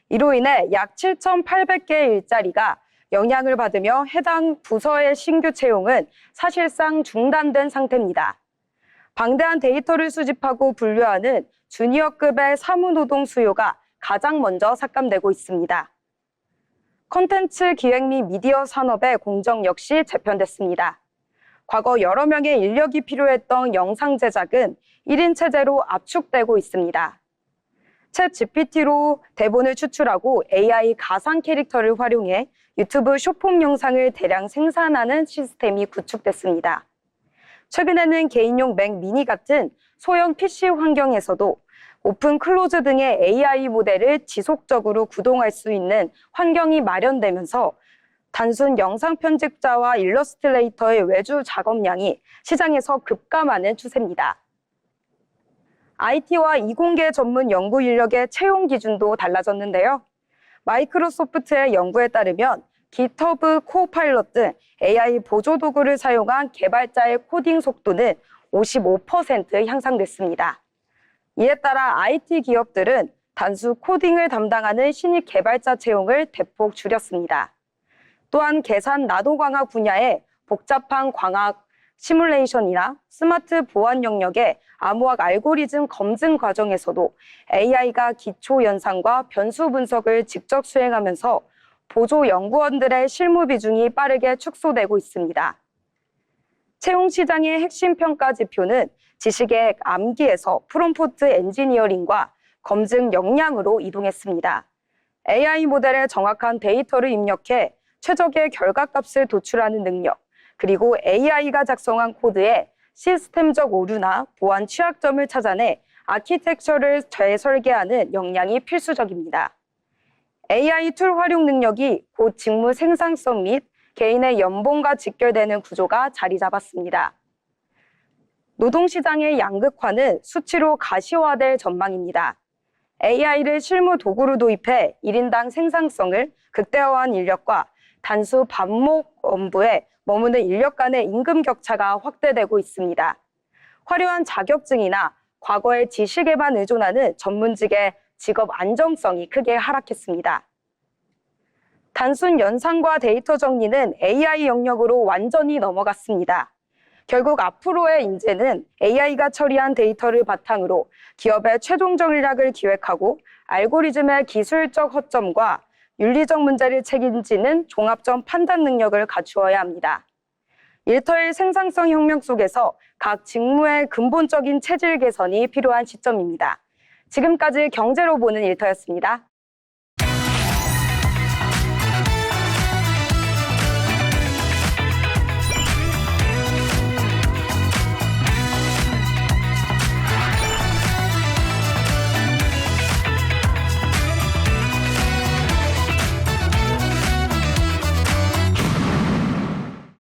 이로 인해 약 7,800개의 일자리가 영향을 받으며 해당 부서의 신규 채용은 사실상 중단된 상태입니다. 방대한 데이터를 수집하고 분류하는 주니어급의 사무노동 수요가 가장 먼저 삭감되고 있습니다. 콘텐츠 기획 및 미디어 산업의 공정 역시 재편됐습니다. 과거 여러 명의 인력이 필요했던 영상 제작은 1인 체제로 압축되고 있습니다. 챗 GPT로 대본을 추출하고 AI 가상 캐릭터를 활용해 유튜브 숏폼 영상을 대량 생산하는 시스템이 구축됐습니다. 최근에는 개인용 맥 미니 같은 소형 PC 환경에서도 오픈 클로즈 등의 AI 모델을 지속적으로 구동할 수 있는 환경이 마련되면서 단순 영상 편집자와 일러스트레이터의 외주 작업량이 시장에서 급감하는 추세입니다. IT와 이공계 전문 연구 인력의 채용 기준도 달라졌는데요. 마이크로소프트의 연구에 따르면 깃허브 코파일럿 등 AI 보조 도구를 사용한 개발자의 코딩 속도는 55% 향상됐습니다. 이에 따라 IT 기업들은 단수 코딩을 담당하는 신입 개발자 채용을 대폭 줄였습니다. 또한 계산 나도 광학 분야의 복잡한 광학 시뮬레이션이나 스마트 보안 영역의 암호학 알고리즘 검증 과정에서도 AI가 기초 연산과 변수 분석을 직접 수행하면서 보조 연구원들의 실무 비중이 빠르게 축소되고 있습니다. 채용 시장의 핵심 평가 지표는 지식의 암기에서 프롬프트 엔지니어링과 검증 역량으로 이동했습니다. AI 모델에 정확한 데이터를 입력해 최적의 결과값을 도출하는 능력, 그리고 AI가 작성한 코드에 시스템적 오류나 보안 취약점을 찾아내 아키텍처를 재설계하는 역량이 필수적입니다. AI 툴 활용 능력이 곧 직무 생산성 및 개인의 연봉과 직결되는 구조가 자리 잡았습니다. 노동시장의 양극화는 수치로 가시화될 전망입니다. AI를 실무 도구로 도입해 1인당 생산성을 극대화한 인력과 단수 반목 업무에 머무는 인력 간의 임금 격차가 확대되고 있습니다. 화려한 자격증이나 과거의 지식에만 의존하는 전문직의 직업 안정성이 크게 하락했습니다. 단순 연산과 데이터 정리는 AI 영역으로 완전히 넘어갔습니다. 결국 앞으로의 인재는 AI가 처리한 데이터를 바탕으로 기업의 최종 전략을 기획하고 알고리즘의 기술적 허점과 윤리적 문제를 책임지는 종합적 판단 능력을 갖추어야 합니다. 일터의 생산성 혁명 속에서 각 직무의 근본적인 체질 개선이 필요한 시점입니다. 지금까지 경제로 보는 일터였습니다.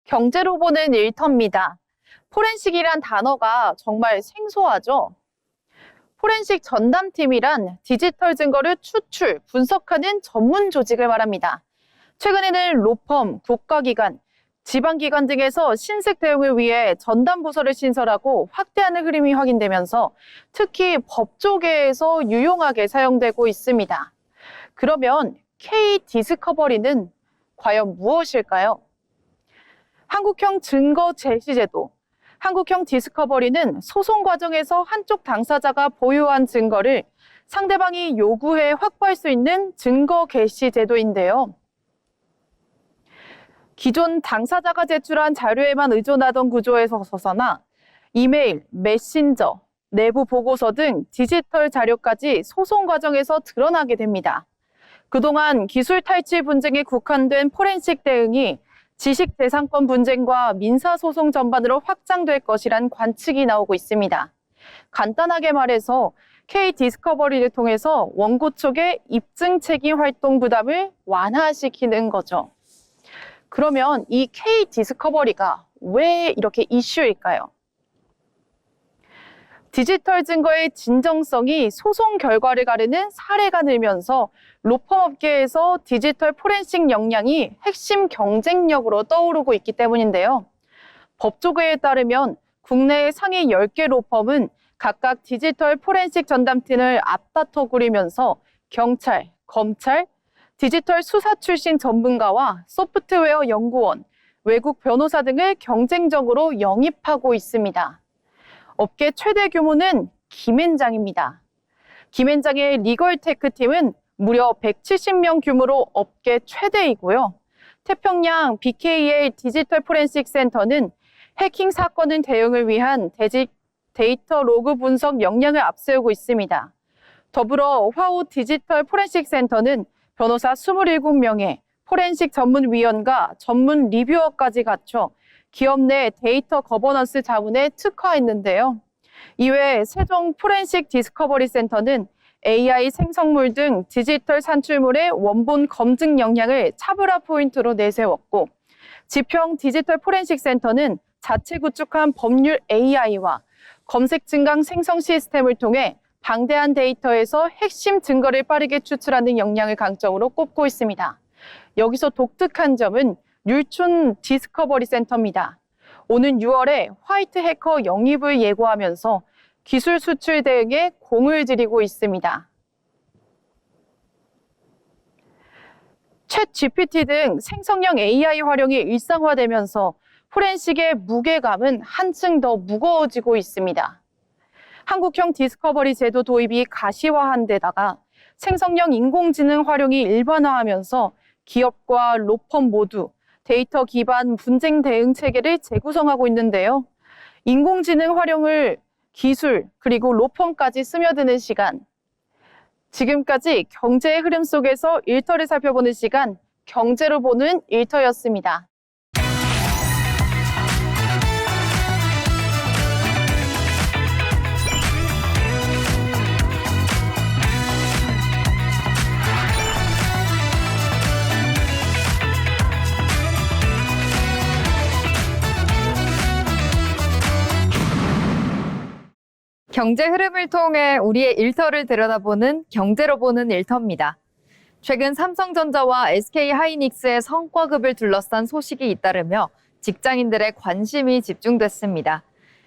경제로 보는 일터입니다. 포렌식이란 단어가 정말 생소하죠? 포렌식 전담팀이란 디지털 증거를 추출, 분석하는 전문 조직을 말합니다. 최근에는 로펌, 국가기관, 지방기관 등에서 신습 대응을 위해 전담 부서를 신설하고 확대하는 흐름이 확인되면서 특히 법조계에서 유용하게 사용되고 있습니다. 그러면 K-디스커버리는 과연 무엇일까요? 한국형 증거 제시 제도. 한국형 디스커버리는 소송 과정에서 한쪽 당사자가 보유한 증거를 상대방이 요구해 확보할 수 있는 증거 개시 제도인데요. 기존 당사자가 제출한 자료에만 의존하던 구조에서 서서나 이메일, 메신저, 내부 보고서 등 디지털 자료까지 소송 과정에서 드러나게 됩니다. 그동안 기술 탈취 분쟁에 국한된 포렌식 대응이 지식재산권 분쟁과 민사소송 전반으로 확장될 것이란 관측이 나오고 있습니다. 간단하게 말해서 K-디스커버리를 통해서 원고 쪽의 입증 책임 활동 부담을 완화시키는 거죠. 그러면 이 K-디스커버리가 왜 이렇게 이슈일까요? 디지털 증거의 진정성이 소송 결과를 가르는 사례가 늘면서 로펌 업계에서 디지털 포렌식 역량이 핵심 경쟁력으로 떠오르고 있기 때문인데요. 법조계에 따르면 국내의 상위 10개 로펌은 각각 디지털 포렌식 전담팀을 앞다퉈 꾸리면서 경찰, 검찰, 디지털 수사 출신 전문가와 소프트웨어 연구원, 외국 변호사 등을 경쟁적으로 영입하고 있습니다. 업계 최대 규모는 김앤장입니다. 김앤장의 리걸테크팀은 무려 170명 규모로 업계 최대이고요. 태평양 BKL 디지털 포렌식 센터는 해킹 사건을 대응을 위한 데이터 로그 분석 역량을 앞세우고 있습니다. 더불어 화우 디지털 포렌식 센터는 변호사 27명에 포렌식 전문위원과 전문 리뷰어까지 갖춰 기업 내 데이터 거버넌스 자문에 특화했는데요. 이외에 세종 포렌식 디스커버리 센터는 AI 생성물 등 디지털 산출물의 원본 검증 역량을 차별화 포인트로 내세웠고, 지평 디지털 포렌식 센터는 자체 구축한 법률 AI와 검색 증강 생성 시스템을 통해 방대한 데이터에서 핵심 증거를 빠르게 추출하는 역량을 강점으로 꼽고 있습니다. 여기서 독특한 점은 율촌 디스커버리 센터입니다. 오는 6월에 화이트 해커 영입을 예고하면서 기술 수출 대응에 공을 들이고 있습니다. 챗 GPT 등 생성형 AI 활용이 일상화되면서 포렌식의 무게감은 한층 더 무거워지고 있습니다. 한국형 디스커버리 제도 도입이 가시화한 데다가 생성형 인공지능 활용이 일반화하면서 기업과 로펌 모두 데이터 기반 분쟁 대응 체계를 재구성하고 있는데요. 인공지능 활용을 기술 그리고 로펌까지 스며드는 시간. 지금까지 경제의 흐름 속에서 일터를 살펴보는 시간, 경제로 보는 일터였습니다. 경제 흐름을 통해 우리의 일터를 들여다보는 경제로 보는 일터입니다. 최근 삼성전자와 SK하이닉스의 성과급을 둘러싼 소식이 잇따르며 직장인들의 관심이 집중됐습니다.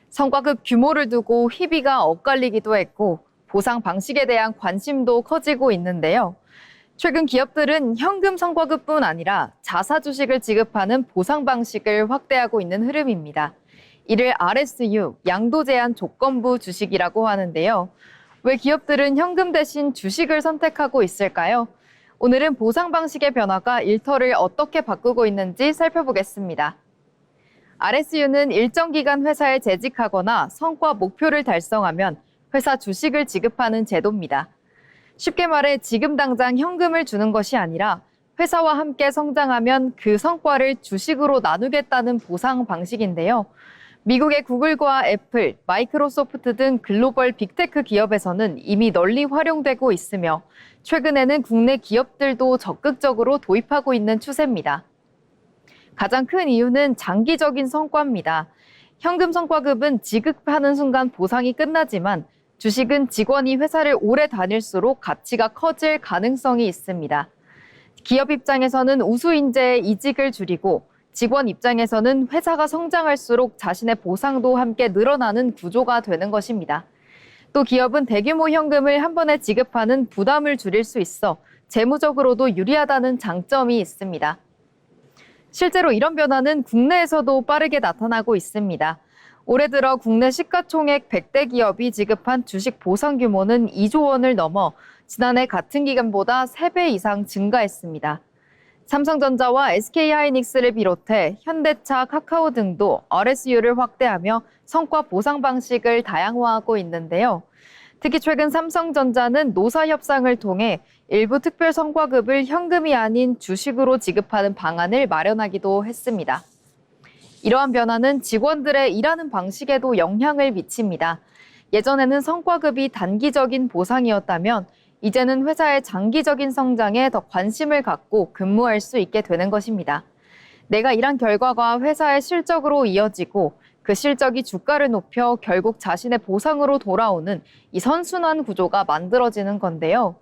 성과급 규모를 두고 희비가 엇갈리기도 했고 보상 방식에 대한 관심도 커지고 있는데요. 최근 기업들은 현금 성과급뿐 아니라 자사 주식을 지급하는 보상 방식을 확대하고 있는 흐름입니다. 이를 RSU, 양도 제한 조건부 주식이라고 하는데요. 왜 기업들은 현금 대신 주식을 선택하고 있을까요? 오늘은 보상 방식의 변화가 일터를 어떻게 바꾸고 있는지 살펴보겠습니다. RSU는 일정 기간 회사에 재직하거나 성과 목표를 달성하면 회사 주식을 지급하는 제도입니다. 쉽게 말해 지금 당장 현금을 주는 것이 아니라 회사와 함께 성장하면 그 성과를 주식으로 나누겠다는 보상 방식인데요. 미국의 구글과 애플, 마이크로소프트 등 글로벌 빅테크 기업에서는 이미 널리 활용되고 있으며 최근에는 국내 기업들도 적극적으로 도입하고 있는 추세입니다. 가장 큰 이유는 장기적인 성과입니다. 현금 성과급은 지급하는 순간 보상이 끝나지만 주식은 직원이 회사를 오래 다닐수록 가치가 커질 가능성이 있습니다. 기업 입장에서는 우수 인재의 이직을 줄이고 직원 입장에서는 회사가 성장할수록 자신의 보상도 함께 늘어나는 구조가 되는 것입니다. 또 기업은 대규모 현금을 한 번에 지급하는 부담을 줄일 수 있어 재무적으로도 유리하다는 장점이 있습니다. 실제로 이런 변화는 국내에서도 빠르게 나타나고 있습니다. 올해 들어 국내 시가총액 100대 기업이 지급한 주식 보상 규모는 2조 원을 넘어 지난해 같은 기간보다 3배 이상 증가했습니다. 삼성전자와 SK하이닉스를 비롯해 현대차, 카카오 등도 RSU를 확대하며 성과 보상 방식을 다양화하고 있는데요. 특히 최근 삼성전자는 노사 협상을 통해 일부 특별 성과급을 현금이 아닌 주식으로 지급하는 방안을 마련하기도 했습니다. 이러한 변화는 직원들의 일하는 방식에도 영향을 미칩니다. 예전에는 성과급이 단기적인 보상이었다면 이제는 회사의 장기적인 성장에 더 관심을 갖고 근무할 수 있게 되는 것입니다. 내가 일한 결과가 회사의 실적으로 이어지고 그 실적이 주가를 높여 결국 자신의 보상으로 돌아오는 이 선순환 구조가 만들어지는 건데요.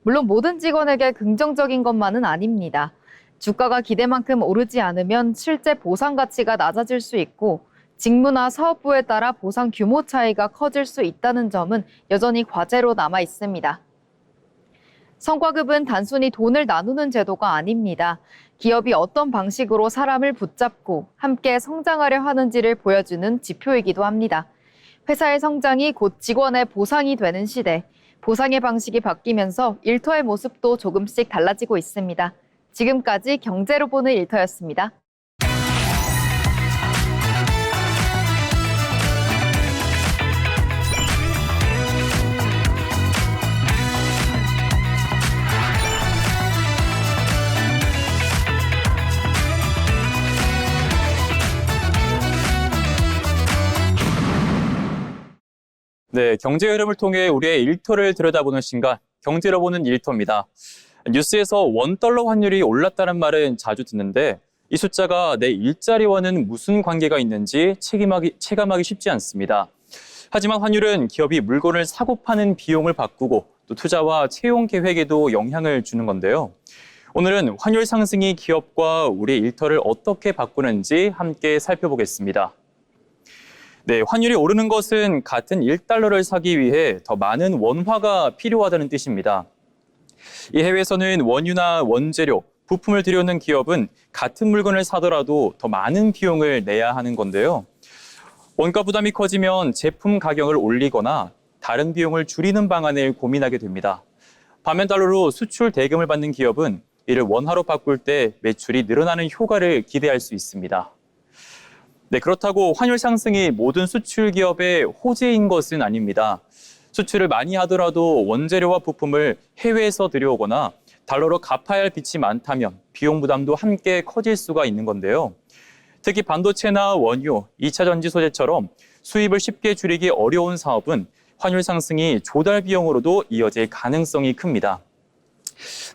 물론 모든 직원에게 긍정적인 것만은 아닙니다. 주가가 기대만큼 오르지 않으면 실제 보상 가치가 낮아질 수 있고 직무나 사업부에 따라 보상 규모 차이가 커질 수 있다는 점은 여전히 과제로 남아 있습니다. 성과급은 단순히 돈을 나누는 제도가 아닙니다. 기업이 어떤 방식으로 사람을 붙잡고 함께 성장하려 하는지를 보여주는 지표이기도 합니다. 회사의 성장이 곧 직원의 보상이 되는 시대, 보상의 방식이 바뀌면서 일터의 모습도 조금씩 달라지고 있습니다. 지금까지 경제로 보는 일터였습니다. 네, 경제 흐름을 통해 우리의 일터를 들여다보는 시간, 경제로 보는 일터입니다. 뉴스에서 원달러 환율이 올랐다는 말은 자주 듣는데 이 숫자가 내 일자리와는 무슨 관계가 있는지 체감하기 쉽지 않습니다. 하지만 환율은 기업이 물건을 사고 파는 비용을 바꾸고 또 투자와 채용 계획에도 영향을 주는 건데요. 오늘은 환율 상승이 기업과 우리의 일터를 어떻게 바꾸는지 함께 살펴보겠습니다. 네, 환율이 오르는 것은 같은 1달러를 사기 위해 더 많은 원화가 필요하다는 뜻입니다. 이 해외에서는 원유나 원재료, 부품을 들여오는 기업은 같은 물건을 사더라도 더 많은 비용을 내야 하는 건데요. 원가 부담이 커지면 제품 가격을 올리거나 다른 비용을 줄이는 방안을 고민하게 됩니다. 반면 달러로 수출 대금을 받는 기업은 이를 원화로 바꿀 때 매출이 늘어나는 효과를 기대할 수 있습니다. 네, 그렇다고 환율 상승이 모든 수출 기업의 호재인 것은 아닙니다. 수출을 많이 하더라도 원재료와 부품을 해외에서 들여오거나 달러로 갚아야 할 빚이 많다면 비용 부담도 함께 커질 수가 있는 건데요. 특히 반도체나 원유, 2차 전지 소재처럼 수입을 쉽게 줄이기 어려운 사업은 환율 상승이 조달 비용으로도 이어질 가능성이 큽니다.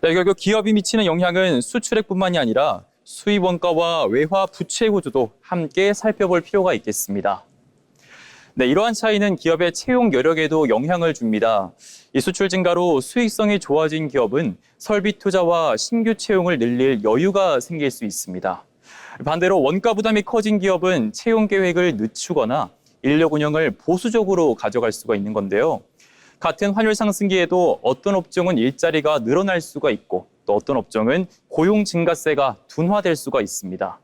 네, 결국 기업이 미치는 영향은 수출액뿐만이 아니라 수입 원가와 외화 부채 구조도 함께 살펴볼 필요가 있겠습니다. 네, 이러한 차이는 기업의 채용 여력에도 영향을 줍니다. 이 수출 증가로 수익성이 좋아진 기업은 설비 투자와 신규 채용을 늘릴 여유가 생길 수 있습니다. 반대로 원가 부담이 커진 기업은 채용 계획을 늦추거나 인력 운영을 보수적으로 가져갈 수가 있는 건데요. 같은 환율 상승기에도 어떤 업종은 일자리가 늘어날 수가 있고 또 어떤 업종은 고용 증가세가 둔화될 수가 있습니다.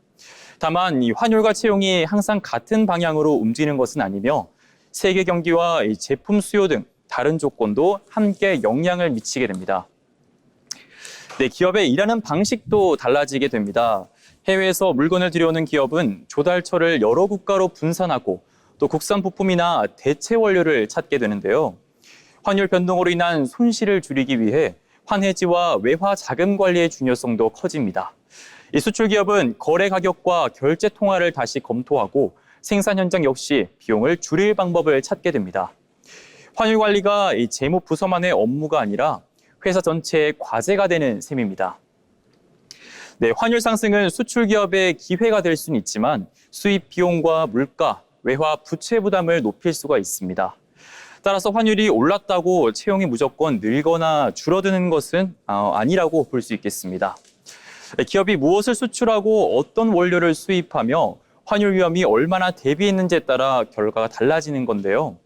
다만 이 환율과 채용이 항상 같은 방향으로 움직이는 것은 아니며 세계 경기와 이 제품 수요 등 다른 조건도 함께 영향을 미치게 됩니다. 네, 기업의 일하는 방식도 달라지게 됩니다. 해외에서 물건을 들여오는 기업은 조달처를 여러 국가로 분산하고 또 국산 부품이나 대체 원료를 찾게 되는데요. 환율 변동으로 인한 손실을 줄이기 위해 환해지와 외화 자금 관리의 중요성도 커집니다. 이 수출 기업은 거래 가격과 결제 통화를 다시 검토하고 생산 현장 역시 비용을 줄일 방법을 찾게 됩니다. 환율 관리가 이 재무 부서만의 업무가 아니라 회사 전체의 과제가 되는 셈입니다. 네, 환율 상승은 수출 기업의 기회가 될 수는 있지만 수입 비용과 물가, 외화 부채 부담을 높일 수가 있습니다. 따라서 환율이 올랐다고 채용이 무조건 늘거나 줄어드는 것은 아니라고 볼 수 있겠습니다. 기업이 무엇을 수출하고 어떤 원료를 수입하며 환율 위험이 얼마나 대비했는지에 따라 결과가 달라지는 건데요.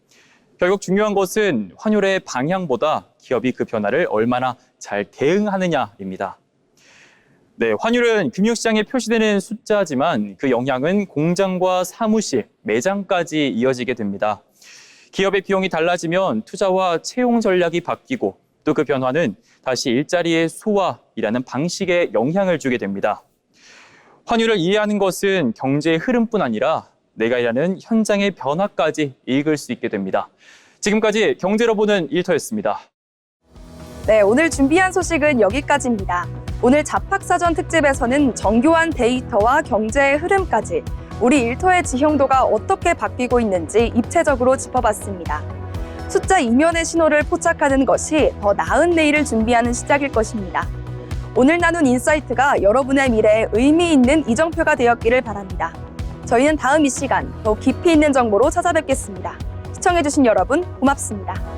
결국 중요한 것은 환율의 방향보다 기업이 그 변화를 얼마나 잘 대응하느냐입니다. 네, 환율은 금융시장에 표시되는 숫자지만 그 영향은 공장과 사무실, 매장까지 이어지게 됩니다. 기업의 비용이 달라지면 투자와 채용 전략이 바뀌고 또 그 변화는 다시 일자리의 수와 일하는 방식에 영향을 주게 됩니다. 환율을 이해하는 것은 경제의 흐름뿐 아니라 내가 일하는 현장의 변화까지 읽을 수 있게 됩니다. 지금까지 경제로 보는 일터였습니다. 네, 오늘 준비한 소식은 여기까지입니다. 오늘 잡학사전 특집에서는 정교한 데이터와 경제의 흐름까지 우리 일터의 지형도가 어떻게 바뀌고 있는지 입체적으로 짚어봤습니다. 숫자 이면의 신호를 포착하는 것이 더 나은 내일을 준비하는 시작일 것입니다. 오늘 나눈 인사이트가 여러분의 미래에 의미 있는 이정표가 되었기를 바랍니다. 저희는 다음 이 시간 더 깊이 있는 정보로 찾아뵙겠습니다. 시청해주신 여러분 고맙습니다.